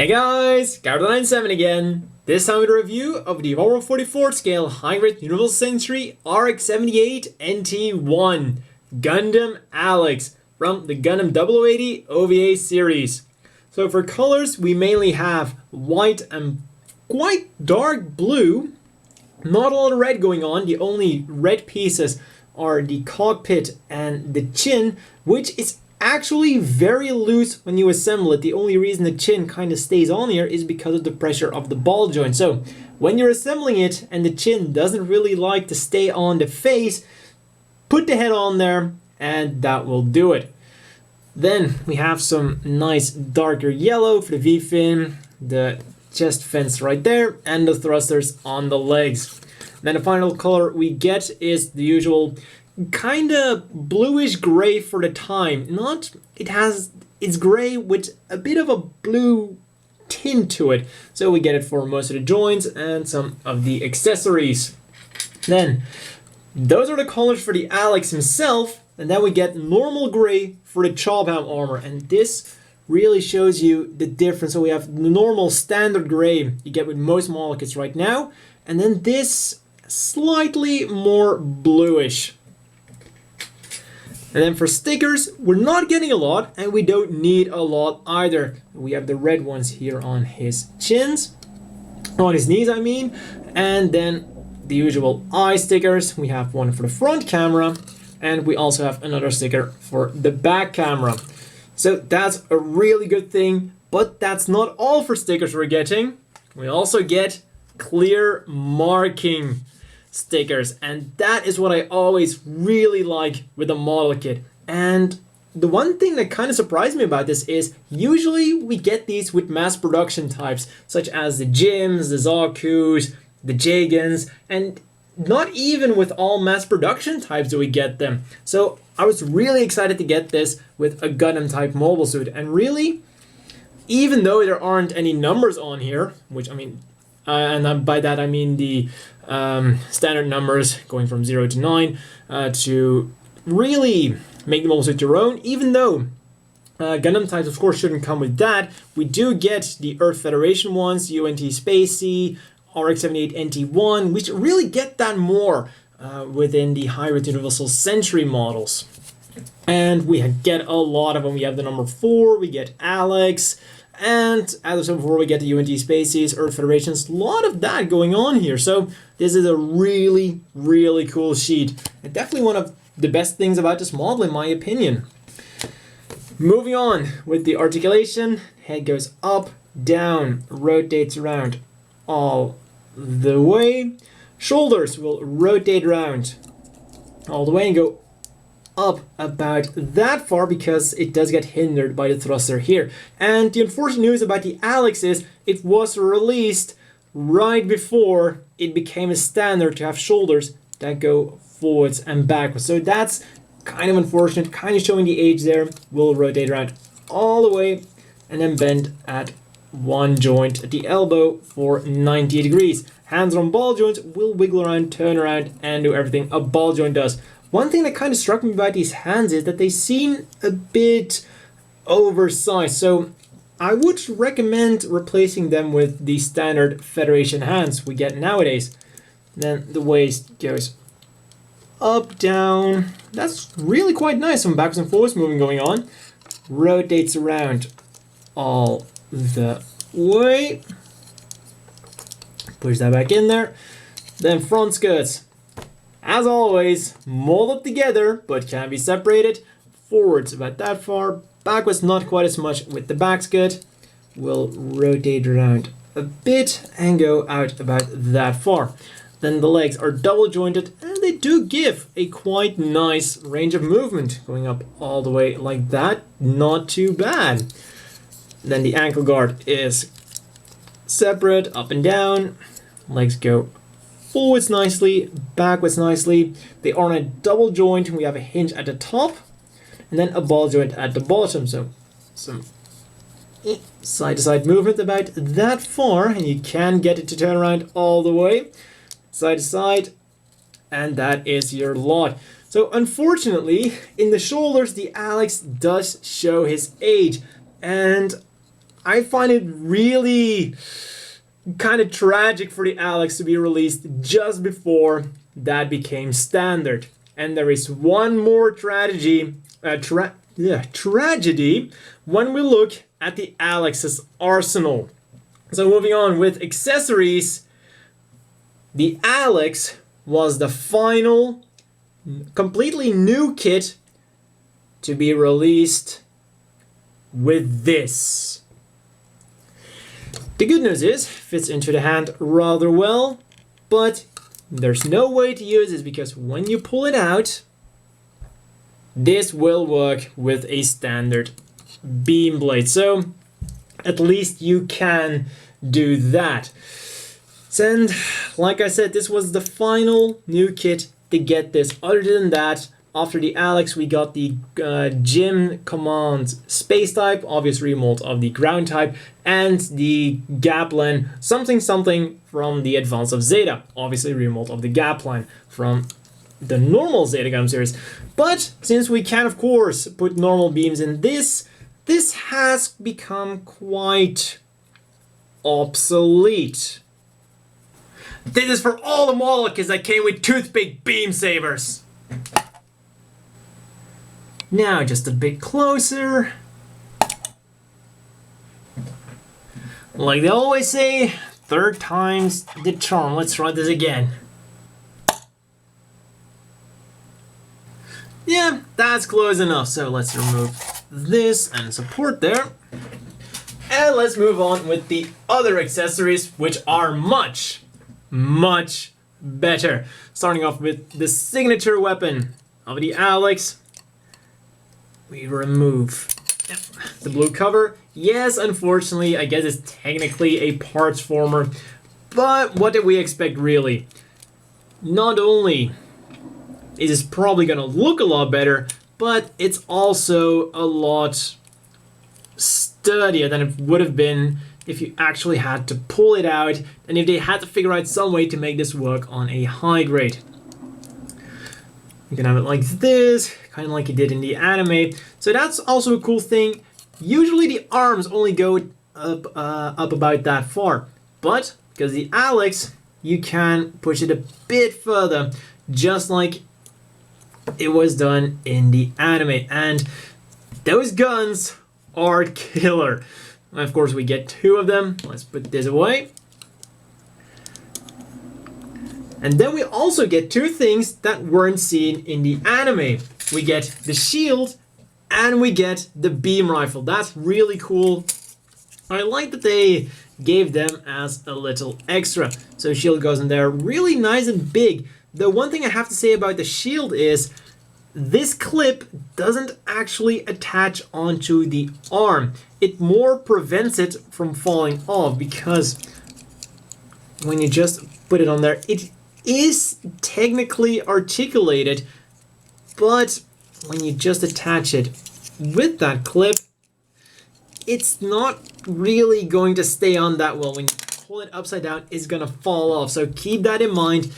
Hey guys, Gundam again. This time with a review of the 1/44 scale hybrid Universal Century RX-78NT-1 Gundam Alex from the Gundam 0080 OVA series. So for colors, we mainly have white and quite dark blue. Not a lot of red going on. The only red pieces are the cockpit and the chin, which is actually very loose when you assemble it. The only reason the chin kind of stays on here is because of the pressure of the ball joint. So when you're assembling it and the chin doesn't really like to stay on the face, put the head on there and that will do it. Then we have some nice darker yellow for the V-fin, the chest fence right there, and the thrusters on the legs. Then the final color we get is the usual kind of bluish gray for the time. It's gray with a bit of a blue tint to it. So we get it for most of the joints and some of the accessories. Then those are the colors for the Alex himself, and then we get normal gray for the Chobham armor, and this really shows you the difference. So we have the normal standard gray you get with most model kits right now, and then this slightly more bluish. And then for stickers, we're not getting a lot, and we don't need a lot either. We have the red ones here on his chins, on his knees I mean, and then the usual eye stickers. We have one for the front camera, and we also have another sticker for the back camera. So that's a really good thing, but that's not all for stickers we're getting. We also get clear marking stickers, and that is what I always really like with a model kit. And the one thing that kind of surprised me about this is usually we get these with mass production types such as the Jims, the Zaku's, the Jagans, and not even with all mass production types do we get them. So I was really excited to get this with a Gundam type mobile suit, and really, even though there aren't any numbers on here, which I mean, and by that I mean the standard numbers going from 0 to 9 to really make the mobile suit your own. Even though Gundam types of course shouldn't come with that, we do get the Earth Federation ones, UNT Spacey, RX-78NT-1, which really get that more within the hybrid Universal Century models. And we get a lot of them. We have the number 4, we get Alex, and as I said before, we get the UNT Spaceys, Earth Federations, a lot of that going on here. So this is a really, really cool sheet. And definitely one of the best things about this model, in my opinion. Moving on with the articulation, head goes up, down, rotates around all the way. Shoulders will rotate around all the way and go up about that far because it does get hindered by the thruster here. And the unfortunate news about the Alex is it was released right before it became a standard to have shoulders that go forwards and backwards. So that's kind of unfortunate, kind of showing the age there. We'll rotate around all the way and then bend at one joint at the elbow for 90 degrees. Hands on ball joints will wiggle around, turn around, and do everything a ball joint does. One thing that kind of struck me about these hands is that they seem a bit oversized, so I would recommend replacing them with the standard Federation hands we get nowadays. Then the waist goes up, down. That's really quite nice. Some backwards and forwards moving going on. Rotates around all the way. Push that back in there. Then front skirts. As always, molded together, but can be separated. Forwards about that far, backwards not quite as much with the back skirt. We'll rotate around a bit and go out about that far. Then the legs are double jointed, and they do give a quite nice range of movement, going up all the way like that, not too bad. Then the ankle guard is separate, up and down. Legs go forwards nicely, backwards nicely. They are on a double joint. We have a hinge at the top and then a ball joint at the bottom. So some side to side movement about that far, and you can get it to turn around all the way, side to side, and that is your lot. So unfortunately, in the shoulders, the Alex does show his age, and I find it really kind of tragic for the Alex to be released just before that became standard. And there is one more tragedy when we look at the Alex's arsenal. So moving on with accessories, the Alex was the final completely new kit to be released with this. The good news is, fits into the hand rather well, but there's no way to use this because when you pull it out, this will work with a standard beam blade. So at least you can do that. And like I said, this was the final new kit to get this. Other than that, after the Alex, we got the Gym Command Space type, obvious remold of the ground type, and the Gaplan something from the Advance of Zeta, obviously remold of the Gaplan from the normal Zeta Gundam series. But since we can, of course, put normal beams in this has become quite obsolete. This is for all the model kits that came with toothpick beam sabers. Now just a bit closer. Like they always say, third time's the charm. Let's try this again. Yeah, that's close enough. So let's remove this and support there. And let's move on with the other accessories, which are much better. Starting off with the signature weapon of the Alex. We remove the blue cover. Yes, unfortunately, I guess it's technically a parts former, but what did we expect really? Not only is it probably gonna look a lot better, but it's also a lot sturdier than it would have been if you actually had to pull it out and if they had to figure out some way to make this work on a high grade. You can have it like this, kind of like it did in the anime. So that's also a cool thing. Usually the arms only go up about that far, but because the Alex, you can push it a bit further, just like it was done in the anime. And those guns are killer. And of course we get two of them. Let's put this away. And then we also get two things that weren't seen in the anime. We get the shield and we get the beam rifle. That's really cool. I like that they gave them as a little extra. So shield goes in there really nice and big. The one thing I have to say about the shield is this clip doesn't actually attach onto the arm. It more prevents it from falling off because when you just put it on there, it is technically articulated, but when you just attach it with that clip, it's not really going to stay on that well. When you pull it upside down, it's gonna fall off. So keep that in mind.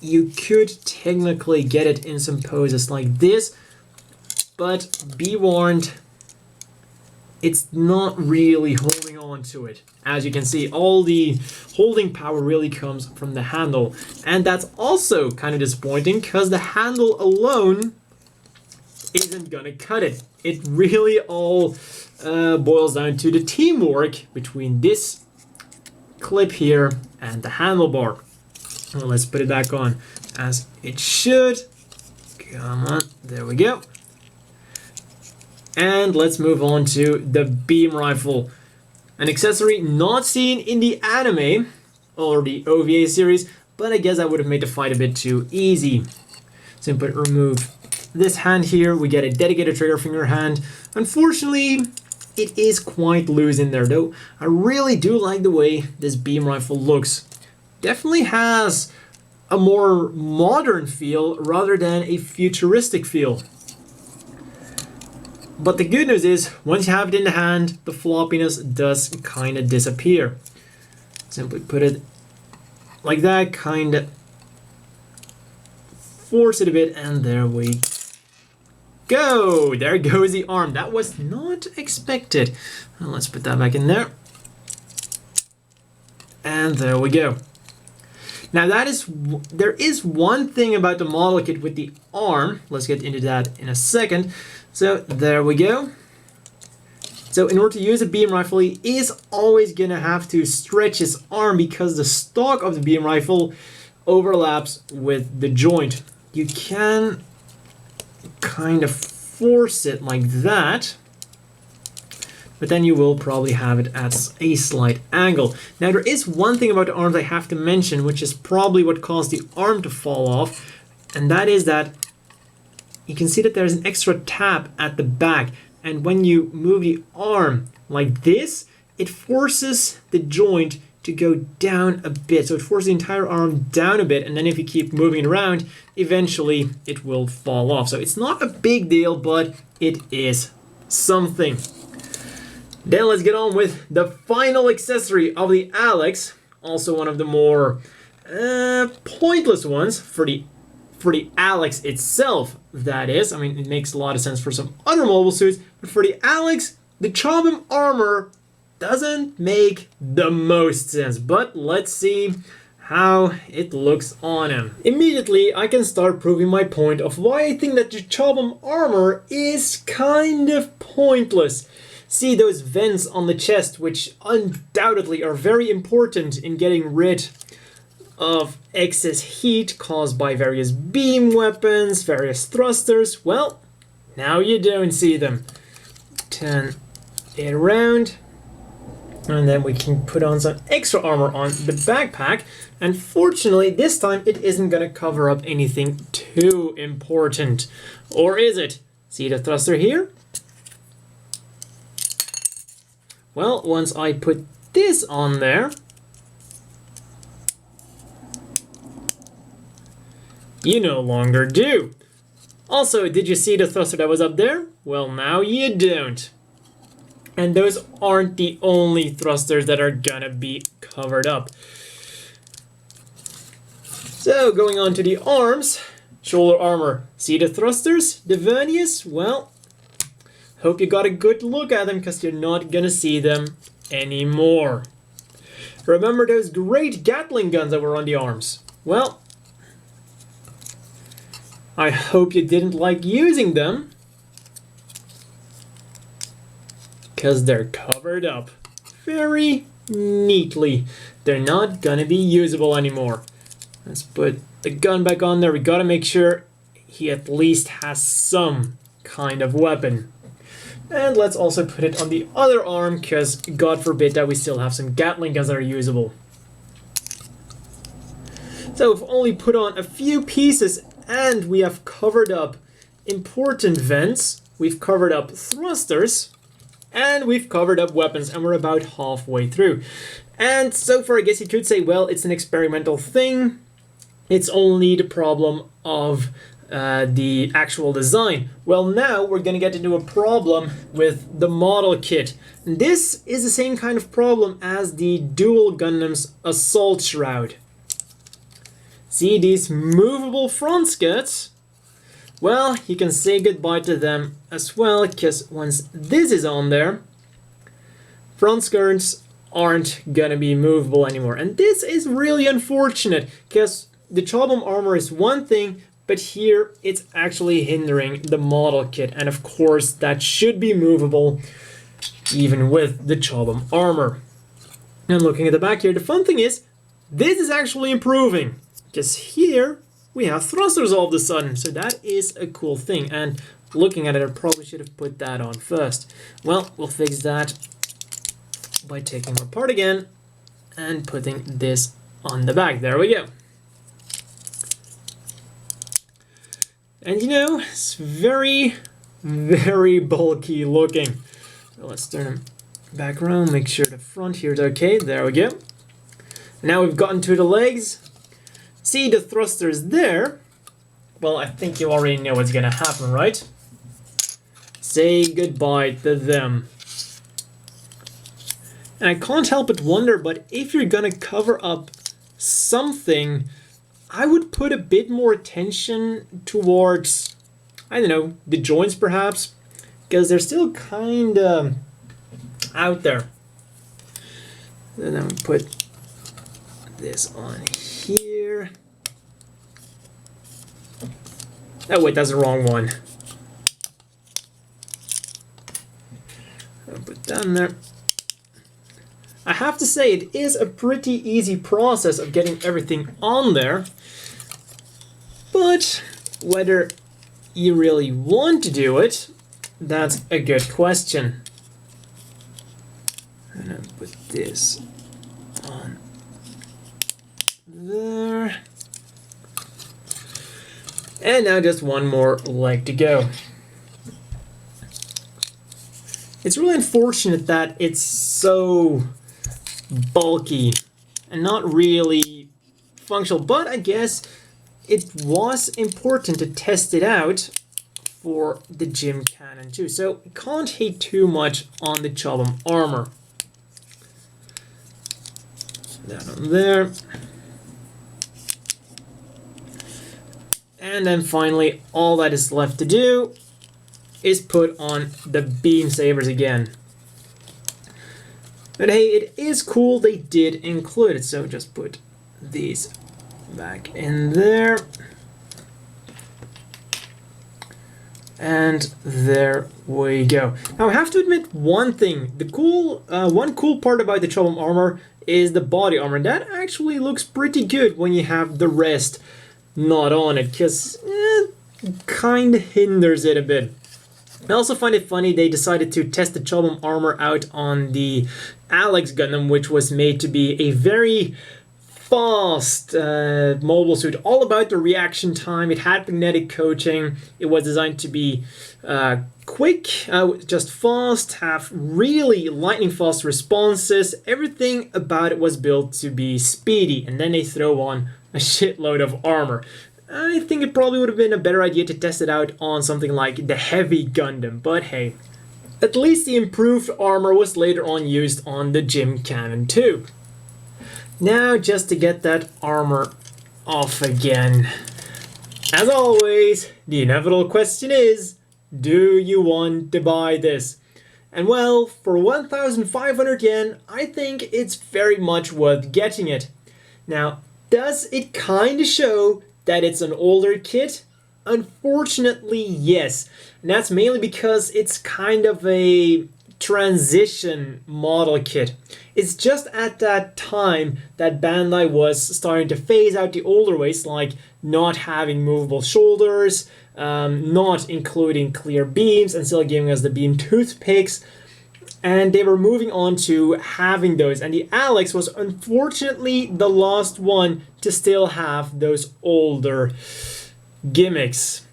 You could technically get it in some poses like this, but be warned, it's not really holding on to it. As you can see, all the holding power really comes from the handle. And that's also kind of disappointing because the handle alone isn't gonna cut it. It really all boils down to the teamwork between this clip here and the handlebar. Well, let's put it back on as it should. Come on, there we go. And let's move on to the beam rifle. An accessory not seen in the anime or the OVA series, but I guess I would have made the fight a bit too easy. Simply remove this hand here. We get a dedicated trigger finger hand. Unfortunately, it is quite loose in there though. I really do like the way this beam rifle looks. Definitely has a more modern feel rather than a futuristic feel. But the good news is, once you have it in the hand, the floppiness does kind of disappear. Simply put it like that, kind of force it a bit, and there we go. There goes the arm. That was not expected. Well, let's put that back in there. And there we go. Now there is one thing about the model kit with the arm. Let's get into that in a second. So there we go. So in order to use a beam rifle, he is always gonna have to stretch his arm because the stock of the beam rifle overlaps with the joint. You can kind of force it like that, but then you will probably have it at a slight angle. Now there is one thing about the arms I have to mention, which is probably what caused the arm to fall off, and that is that you can see that there's an extra tab at the back, and when you move the arm like this, it forces the joint to go down a bit. So it forces the entire arm down a bit, and then if you keep moving it around, eventually it will fall off. So it's not a big deal, but it is something. Then let's get on with the final accessory of the Alex, also one of the more pointless ones for the Alex itself, that is. I mean, it makes a lot of sense for some other mobile suits, but for the Alex, the Chobham armor doesn't make the most sense. But let's see how it looks on him. Immediately, I can start proving my point of why I think that the Chobham armor is kind of pointless. See those vents on the chest, which undoubtedly are very important in getting rid of excess heat caused by various beam weapons, various thrusters. Well, now you don't see them. Turn it around, and then we can put on some extra armor on the backpack. And fortunately, this time it isn't going to cover up anything too important. Or is it? See the thruster here? Well, once I put this on there, you no longer do. Also, did you see the thruster that was up there? Well, now you don't. And those aren't the only thrusters that are gonna be covered up. So, going on to the arms, shoulder armor. See the thrusters, the verniers? Well, hope you got a good look at them, because you're not gonna see them anymore. Remember those great Gatling guns that were on the arms? Well, I hope you didn't like using them, because they're covered up very neatly. They're not gonna be usable anymore. Let's put the gun back on there. We gotta make sure he at least has some kind of weapon. And let's also put it on the other arm, because God forbid that we still have some Gatling guns that are usable. So we've only put on a few pieces, and we have covered up important vents, we've covered up thrusters, and we've covered up weapons, and we're about halfway through. And so far, I guess you could say, well, it's an experimental thing. It's only the problem of the actual design. Well, now we're going to get into a problem with the model kit. This is the same kind of problem as the Dual Gundam's Assault Shroud. See these movable front skirts? Well, you can say goodbye to them as well, because once this is on there, front skirts aren't gonna be movable anymore. And this is really unfortunate, because the Chobham armor is one thing, but here it's actually hindering the model kit. And of course, that should be movable even with the Chobham armor. And looking at the back here, the fun thing is, this is actually improving. Because here we have thrusters all of a sudden, so that is a cool thing. And looking at it, I probably should have put that on first. Well, we'll fix that by taking them apart again and putting this on the back. There we go. And you know, it's very, very bulky looking. So let's turn them back around, make sure the front here is okay. There we go. Now we've gotten to the legs. See the thrusters there? Well, I think you already know what's gonna happen, right? Say goodbye to them. And I can't help but wonder, but if you're gonna cover up something, I would put a bit more attention towards I don't know, the joints perhaps, because they're still kind of out there. Then I'm put this on here. Oh wait, that's the wrong one. I'll put that in there. I have to say, it is a pretty easy process of getting everything on there, but whether you really want to do it, that's a good question. And I'll put this on there. And now just one more leg to go. It's really unfortunate that it's so bulky and not really functional, but I guess it was important to test it out for the Gym Cannon too. So it can't hate too much on the Chobham armor. That on there. And then finally, all that is left to do is put on the beam sabers again. But hey, it is cool they did include it, so just put these back in there. And there we go. Now I have to admit one thing. The one cool part about the Chobham armor is the body armor. That actually looks pretty good when you have the rest not on it, because kind of hinders it a bit. I also find it funny they decided to test the Chobham armor out on the Alex Gundam, which was made to be a very fast mobile suit, all about the reaction time. It had magnetic coating. It was designed to be quick, just fast, have really lightning fast responses. Everything about it was built to be speedy, and then they throw on a shitload of armor. I think it probably would have been a better idea to test it out on something like the Heavy Gundam, but hey. At least the improved armor was later on used on the Gym Cannon too. Now just to get that armor off again. As always, the inevitable question is, do you want to buy this? And well, for 1,500 yen, I think it's very much worth getting it. Now, does it kind of show that it's an older kit? Unfortunately, yes. And that's mainly because it's kind of a transition model kit. It's just at that time that Bandai was starting to phase out the older ways, like not having movable shoulders, not including clear beams, and still giving us the beam toothpicks. And they were moving on to having those. And the Alex was unfortunately the last one to still have those older gimmicks.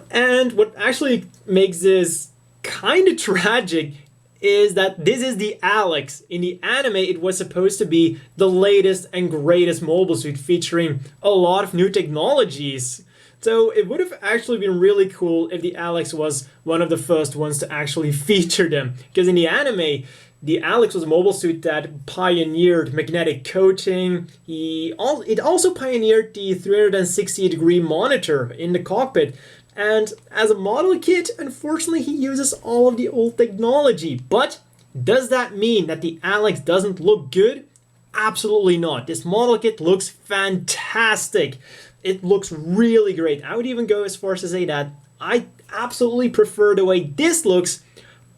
And what actually makes this kind of tragic is that this is the Alex. In the anime, it was supposed to be the latest and greatest mobile suit featuring a lot of new technologies. So it would have actually been really cool if the Alex was one of the first ones to actually feature them. Because in the anime, the Alex was a mobile suit that pioneered magnetic coating. It also pioneered the 360-degree monitor in the cockpit. And as a model kit, unfortunately, he uses all of the old technology. But does that mean that the Alex doesn't look good? Absolutely not. This model kit looks fantastic. It looks really great. I would even go as far as to say that I absolutely prefer the way this looks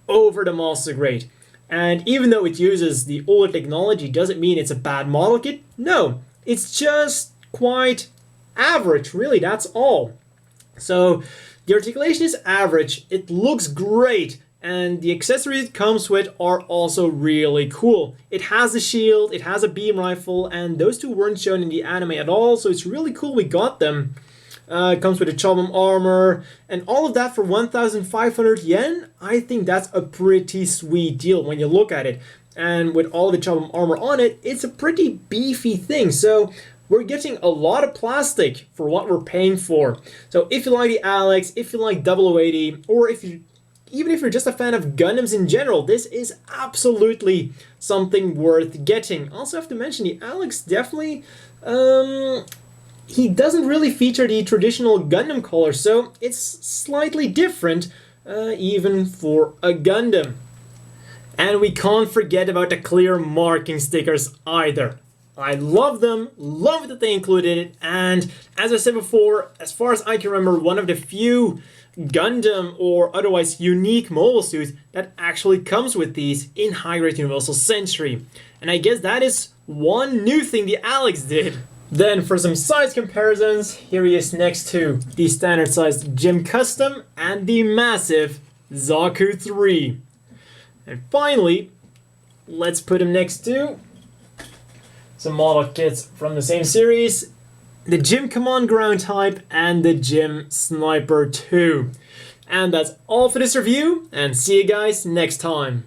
over the Master Grade. And even though it uses the older technology, doesn't mean it's a bad model kit. No, it's just quite average, really, that's all. So the articulation is average, it looks great, and the accessories it comes with are also really cool. It has a shield, it has a beam rifle, and those two weren't shown in the anime at all, so it's really cool we got them. It comes with a Chobham armor, and all of that for 1,500 yen. I think that's a pretty sweet deal when you look at it. And with all the Chobham armor on it, it's a pretty beefy thing. So we're getting a lot of plastic for what we're paying for. So if you like the Alex, if you like 0080, or even if you're just a fan of Gundams in general, this is absolutely something worth getting. Also have to mention the Alex definitely he doesn't really feature the traditional Gundam color, so it's slightly different, even for a Gundam. And we can't forget about the clear marking stickers either. I love them, love that they included it, and as I said before, as far as I can remember, one of the few Gundam or otherwise unique mobile suits that actually comes with these in High Grade Universal Century. And I guess that is one new thing the Alex did. Then for some size comparisons, here he is next to the standard sized Gym Custom and the massive Zaku 3. And finally, let's put him next to some model kits from the same series, the Gym Command Ground Type and the Gym Sniper 2. And that's all for this review, and see you guys next time.